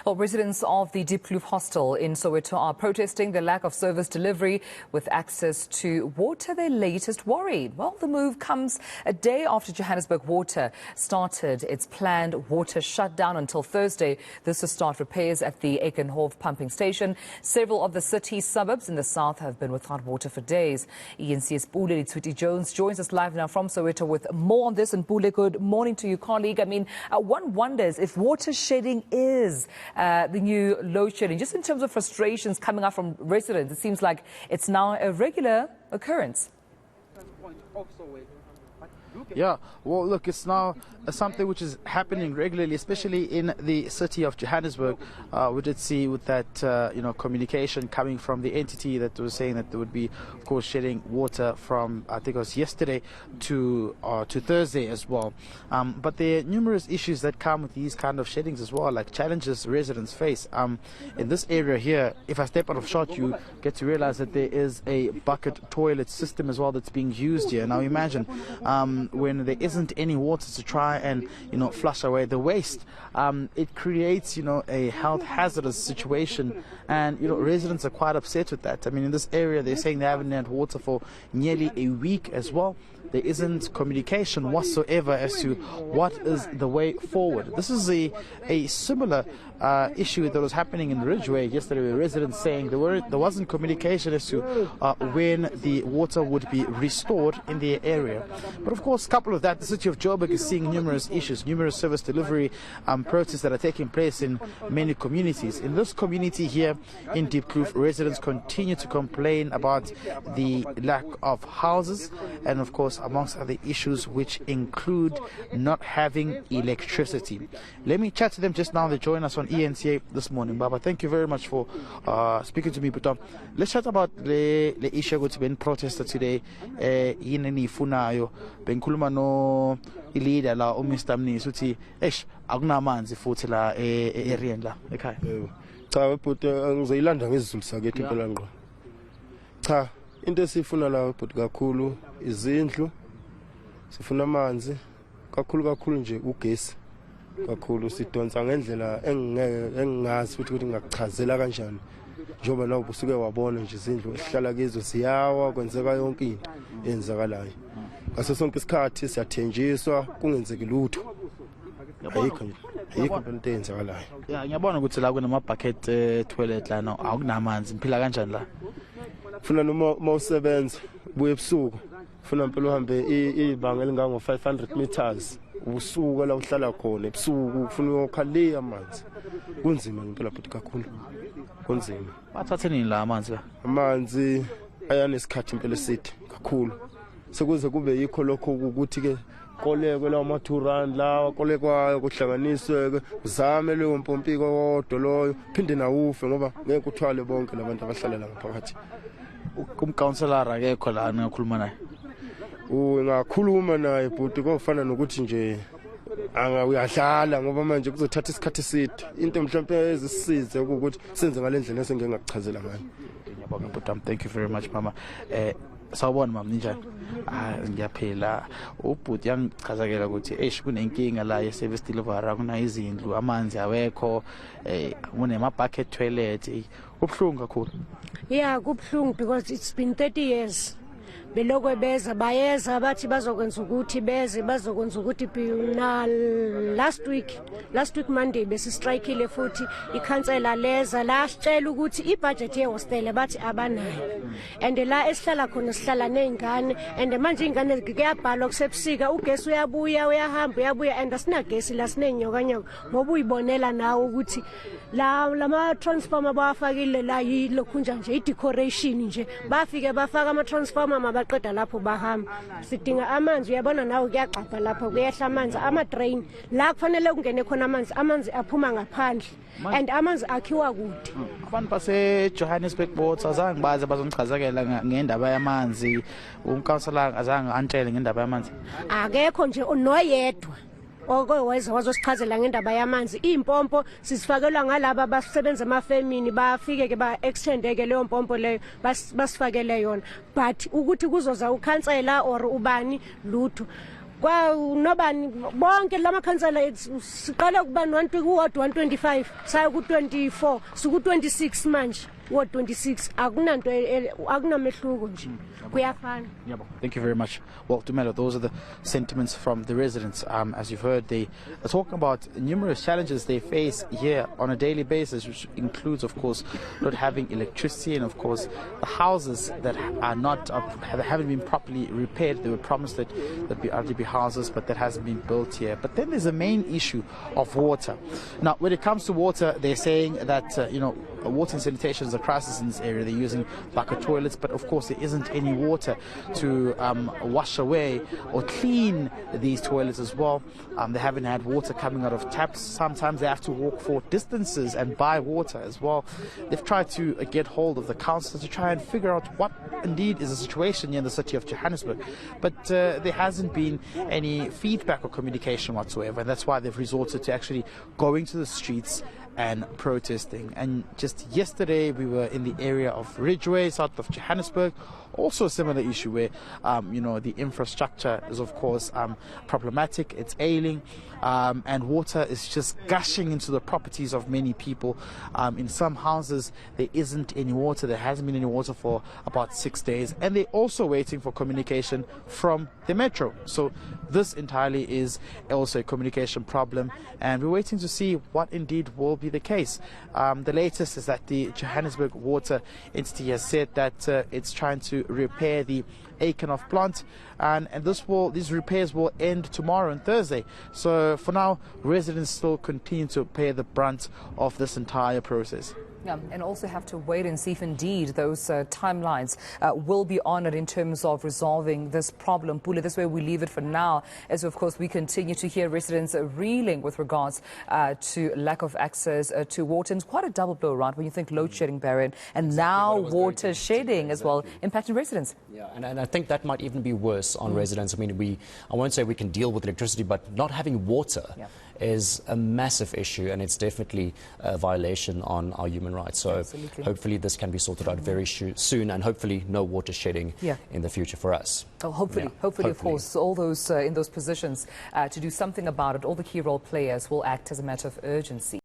Well, residents of the Diepkloof Hostel in Soweto are protesting the lack of service delivery with access to water, their latest worry. Well, the move comes a day after Johannesburg Water started its planned water shutdown until Thursday. This to start repairs at the Eikenhof pumping station. Several of the city's suburbs in the south have been without water for days. eNCA's Pule Letshwiti-Jones joins us live now from Soweto with more on this. And Pule, good morning to you, colleague. I mean, one wonders if water shedding is the new load shedding. Just in terms of frustrations coming up from residents, it seems like it's now a regular occurrence. Yeah, well, look, it's now something which is happening regularly, especially in the city of Johannesburg. We did see with that, communication coming from the entity that was saying that there would be, of course, shedding water from, I think it was yesterday to Thursday as well. But there are numerous issues that come with these kind of sheddings as well, like challenges residents face. In this area here, if I step out of shot, you get to realize that there is a bucket toilet system as well that's being used here. Now imagine when there isn't any water to try and flush away the waste, it creates a health hazardous situation, and residents are quite upset with that. I mean, in this area they're saying they haven't had water for nearly a week as well. There isn't communication whatsoever as to what is the way forward. This is a similar issue that was happening in Ridgeway yesterday, with residents saying there wasn't communication as to when the water would be restored in their area. But of course, coupled with that, the city of Joburg is seeing numerous issues, numerous service delivery protests that are taking place in many communities. In this community here in Diepkloof, residents continue to complain about the lack of houses and, of course, amongst other issues, which include not having electricity. Let me chat to them just now. They join us on eNCA this morning. Baba, thank you very much for speaking to me. But let's chat about the issue which has been protested today. Yini funayo benkhuluma no leader la Mr. Mnisi uthi akunamanzi futhi la area la ekhaya. Cha but ngizoyilanda ngezizulu sakethi impela ngqo. Cha into esifuna la but kakhulu izindlu, sifuna amanzi kakhulu nje ugesi kakhulu. Sidonsa ngendlela engingazi futhi ukuthi ngakuchazela kanjani, njengoba nawo usuke wabona nje izindlu esihlala kizo ziyawa, kwenzeka yonke into eyenzakalayo. Ngaso sonke isikhathi siyathenjiswa kungenzeki lutho. Ayikho into eyenzakalayo. Yeah, ngiyabona ukuthi la kunama bucket toilet la no akunamanzi. Mphila kanjani la? Funa noma usebenza buye ebusuku, funa impela uhambe ibanga elingango 500 meters usuka la uhlala khona ebusuku, ufuna ukukhalia amanzi. Kunzima impela futhi kakhulu, kunzima. Bathatheni la amanzi la? Amanzi ayanesikhathi impela eside kakhulu, sekuze kube yikho lokho ukuthi ke kolekwe lawo ma-2 lawa kolekwayo kuhlanganiswe uzame leyo mpompi kodwa loyo phinde nawufe, ngoba ngeke uthwale bonke labantu abahlala la ngaphakathi. Umcounselor akekho la ngakhuluma naye? Ngakhuluma naye but kofana nokuthi nje uyadlala, ngoba manje kuzothatha isikhathi eside. Into mhlawumbe ezisize ukuthi senze ngalendlela esengengakuchazela ngayo. Ngiyabonga but thank you very much mama. Sawubona mama, ninjani? Ngiyaphila. Ubhuti yangichazakela ukuthi kunenkinga la ye-service delivery, kuna izindlu, amanzi awekho, kunema bucket toilet. Kubhlungu kakhulu. Yeah, kubhlungu because it's been 30 years. Belokwe beza bayeza bathi bazokwenza ukuthi beze bazokwenza ukuthi na last week Monday besistrikeile futhi ikhansela leza la sicela ukuthi ibudget ye hostel bathi abanayo, and la esihlala khona sihlala nezingane, and manje ingane kuyabhalwa kusebusika ugesi uyabuya uyabuya, and asinagesi la sinenyokanyoka, ngoba uyibonela nawe ukuthi lama transformer bafakile la yilokhunja nje i-decoration nje, bafike bafaka ama transformer mabaqeda lapho bahamba. Sidinga amanzi, uyabona nawe kuyaqapha lapho kuyehla amanzi, ama drain la kufanele kungene khona amanzi aphuma ngaphandle, and amanzi akhiwa kude. Abantu base Johannesburg Water azange baze bazongichazakela ngendaba yamanzi, umcounselor azange antshele ngendaba yamanzi? Akekho nje noyedwa wazosichazela ngendaba yamanzi. Impompo sisifakelwa ngalaba basebenza emafemini, bafike ke ba extendeke leyo mpompo leyo basifakele yona, but ukuthi kuzoza ukhansela or ubani lutho. nobani bonke lama councillor siqala kuba 125 saya ku 24 siku 26 manje ward 26 akunanto akunamehluko nje kuyafana. Thank you very much. Well, Tumelo, those are the sentiments from the residents. As you've heard, they are talking about numerous challenges they face here on a daily basis, which includes, of course, not having electricity and, of course, the houses that haven't been properly repaired. They were promised that there'd be RDB houses, but that hasn't been built here. But then there's a main issue of water. Now, when it comes to water, they're saying that, water and sanitation is a crisis in this area. They're using bucket toilets, but of course there isn't any water to wash away or clean these toilets as well. They haven't had water coming out of taps. Sometimes they have to walk for distances and buy water as well. They've tried to get hold of the council to try and figure out what indeed is the situation here in the city of Johannesburg, but there hasn't been any feedback or communication whatsoever, and that's why they've resorted to actually going to the streets and protesting. And just yesterday we were in the area of Ridgeway, south of Johannesburg. Also a similar issue where the infrastructure is of course problematic, it's ailing, and water is just gushing into the properties of many people. In some houses there isn't any water, there hasn't been any water for about 6 days, and they're also waiting for communication from the metro. So this entirely is also a communication problem, and we're waiting to see what indeed will be the case. The latest is that the Johannesburg Water entity has said that it's trying to repair the Eikenhof plant, and these repairs will end tomorrow and Thursday. So for now, residents still continue to bear the brunt of this entire process. Yeah, and also have to wait and see if indeed those timelines will be honoured in terms of resolving this problem. Pule, that's where we leave it for now, as of course we continue to hear residents reeling with regards to lack of access to water. And it's quite a double blow, right, when you think load shedding, Baron, and now water shedding as well, impacting residents. Yeah, and I think that might even be worse on residents. I mean, I won't say we can deal with electricity, but not having water is a massive issue, and it's definitely a violation on our human rights. So hopefully this can be sorted out very soon, and hopefully no water shedding in the future for us. Oh, hopefully, of course, all those in those positions to do something about it, all the key role players will act as a matter of urgency.